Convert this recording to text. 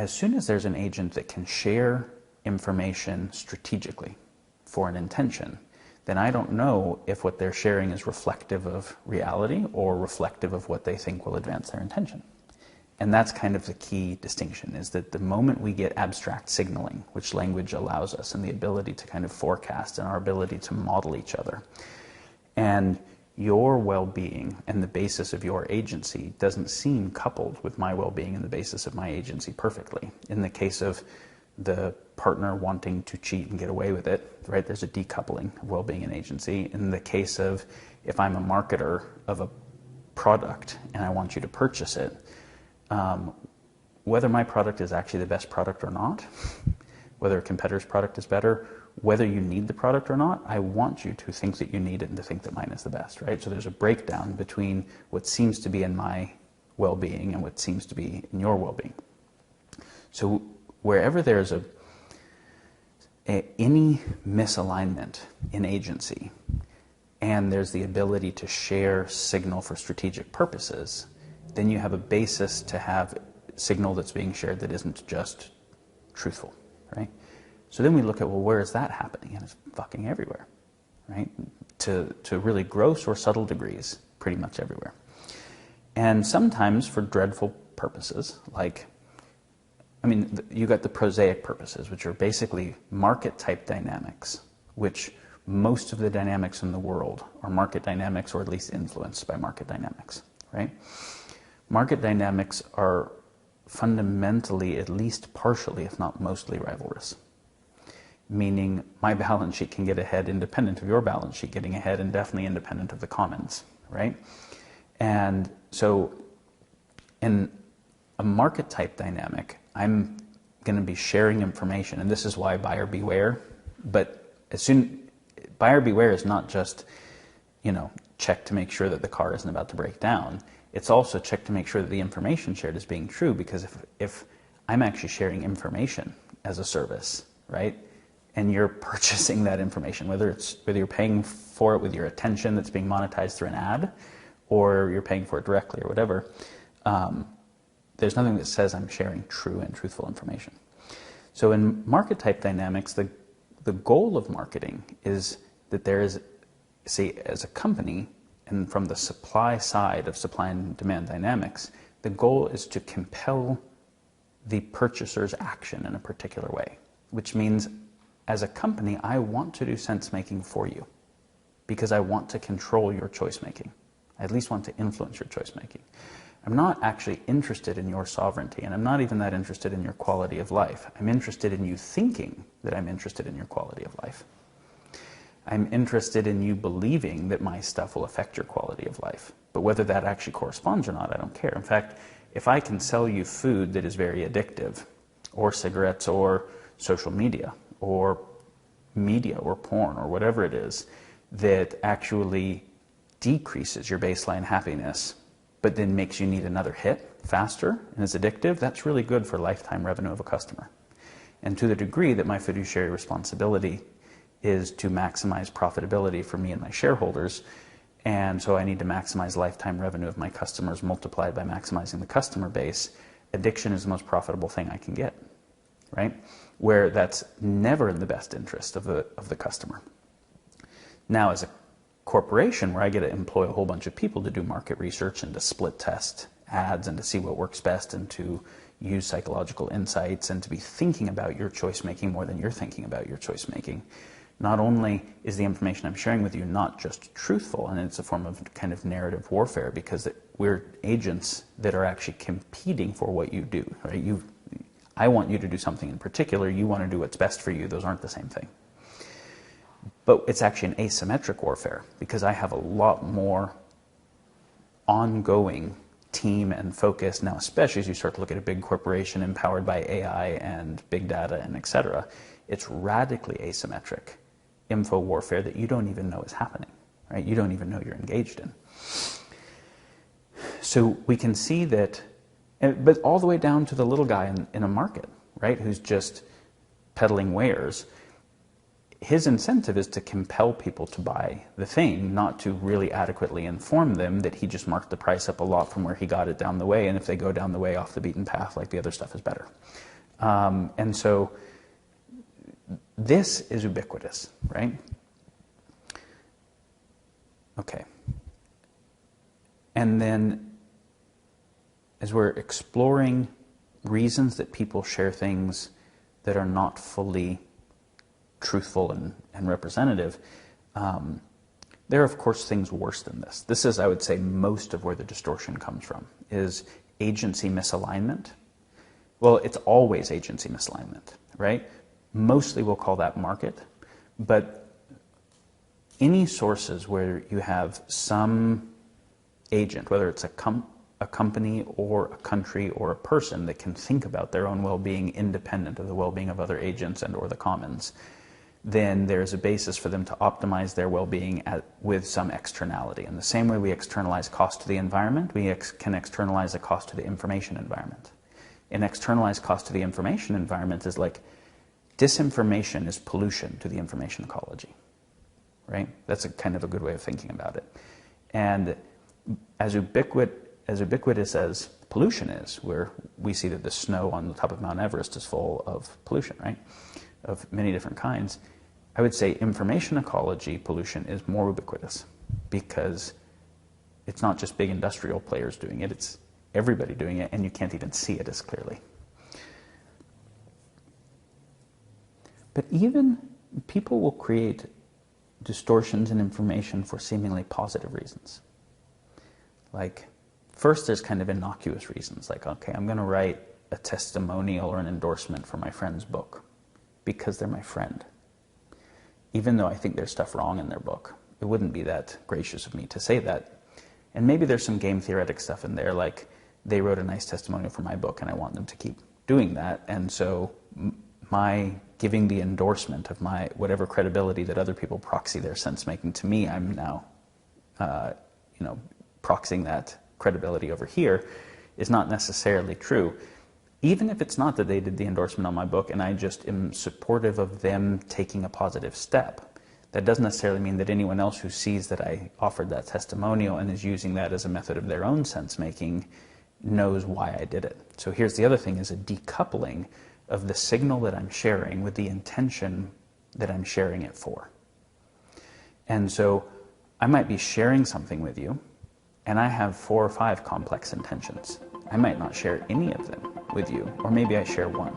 as soon as there's an agent that can share information strategically for an intention, then I don't know if what they're sharing is reflective of reality or reflective of what they think will advance their intention. And that's kind of the key distinction, is that the moment we get abstract signaling, which language allows us, and the ability to kind of forecast and our ability to model each other, and your well-being and the basis of your agency doesn't seem coupled with my well-being and the basis of my agency perfectly. In the case of the partner wanting to cheat and get away with it, right, there's a decoupling of well-being and agency. In the case of if I'm a marketer of a product and I want you to purchase it, whether my product is actually the best product or not, whether a competitor's product is better, whether you need the product or not, I want you to think that you need it and to think that mine is the best, right? So there's a breakdown between what seems to be in my well-being and what seems to be in your well-being. So wherever there's any misalignment in agency, and there's the ability to share signal for strategic purposes, then you have a basis to have signal that's being shared that isn't just truthful, right? So then we look at, well, where is that happening? And it's fucking everywhere, right? To really gross or subtle degrees, pretty much everywhere. And sometimes for dreadful purposes, like, I mean, you got the prosaic purposes, which are basically market-type dynamics, which most of the dynamics in the world are market dynamics, or at least influenced by market dynamics, right? Market dynamics are fundamentally, at least partially, if not mostly, rivalrous. Meaning my balance sheet can get ahead independent of your balance sheet getting ahead, and definitely independent of the commons, right? And so in a market type dynamic, I'm going to be sharing information, and this is why buyer beware. But buyer beware is not just, check to make sure that the car isn't about to break down. It's also check to make sure that the information shared is being true, because if I'm actually sharing information as a service, right, and you're purchasing that information, whether you're paying for it with your attention that's being monetized through an ad, or you're paying for it directly or whatever, there's nothing that says I'm sharing true and truthful information. So in market type dynamics, the goal of marketing is that there is, say, as a company, and from the supply side of supply and demand dynamics, the goal is to compel the purchaser's action in a particular way, which means as a company, I want to do sense making for you because I want to control your choice making. I at least want to influence your choice making. I'm not actually interested in your sovereignty, and I'm not even that interested in your quality of life. I'm interested in you thinking that I'm interested in your quality of life. I'm interested in you believing that my stuff will affect your quality of life. But whether that actually corresponds or not, I don't care. In fact, if I can sell you food that is very addictive, or cigarettes, or social media, or porn, or whatever it is, that actually decreases your baseline happiness, but then makes you need another hit faster and is addictive, that's really good for lifetime revenue of a customer. And to the degree that my fiduciary responsibility is to maximize profitability for me and my shareholders, and so I need to maximize lifetime revenue of my customers multiplied by maximizing the customer base, addiction is the most profitable thing I can get, right? Where that's never in the best interest of the customer. Now, as a corporation where I get to employ a whole bunch of people to do market research and to split test ads and to see what works best and to use psychological insights and to be thinking about your choice making more than you're thinking about your choice making, not only is the information I'm sharing with you not just truthful, and it's a form of kind of narrative warfare because we're agents that are actually competing for what you do, right? I want you to do something in particular, you want to do what's best for you, those aren't the same thing. But it's actually an asymmetric warfare because I have a lot more ongoing team and focus now, especially as you start to look at a big corporation empowered by AI and big data and et cetera. It's radically asymmetric info warfare that you don't even know is happening, right? You don't even know you're engaged in. So we can see that, but all the way down to the little guy in a market, right, who's just peddling wares. His incentive is to compel people to buy the thing, not to really adequately inform them that he just marked the price up a lot from where he got it down the way, and if they go down the way off the beaten path, like the other stuff is better, And so this is ubiquitous, right? Okay. And then as we're exploring reasons that people share things that are not fully truthful and representative, there are, of course, things worse than this. This is, I would say, most of where the distortion comes from, is agency misalignment. Well, it's always agency misalignment, right? Mostly we'll call that market, but any sources where you have some agent, whether it's a company or a country or a person that can think about their own well-being independent of the well-being of other agents and or the commons, then there's a basis for them to optimize their well-being with some externality. In the same way we externalize cost to the environment, we can externalize a cost to the information environment. An externalized cost to the information environment is like disinformation is pollution to the information ecology, right? That's a kind of a good way of thinking about it. And as ubiquitous as pollution is, where we see that the snow on the top of Mount Everest is full of pollution, right? Of many different kinds, I would say information ecology pollution is more ubiquitous because it's not just big industrial players doing it, it's everybody doing it, and you can't even see it as clearly. But even people will create distortions in information for seemingly positive reasons. Like, first there's kind of innocuous reasons, like, okay, I'm going to write a testimonial or an endorsement for my friend's book because they're my friend. Even though I think there's stuff wrong in their book. It wouldn't be that gracious of me to say that. And maybe there's some game theoretic stuff in there, like they wrote a nice testimonial for my book and I want them to keep doing that. And so my giving the endorsement of my whatever credibility that other people proxy their sense-making to me, I'm now proxying that credibility over here, is not necessarily true. Even if it's not that they did the endorsement on my book and I just am supportive of them taking a positive step, that doesn't necessarily mean that anyone else who sees that I offered that testimonial and is using that as a method of their own sense-making knows why I did it. So here's the other thing, is a decoupling of the signal that I'm sharing with the intention that I'm sharing it for. And so I might be sharing something with you, and I have 4 or 5 complex intentions. I might not share any of them with you, or maybe I share one.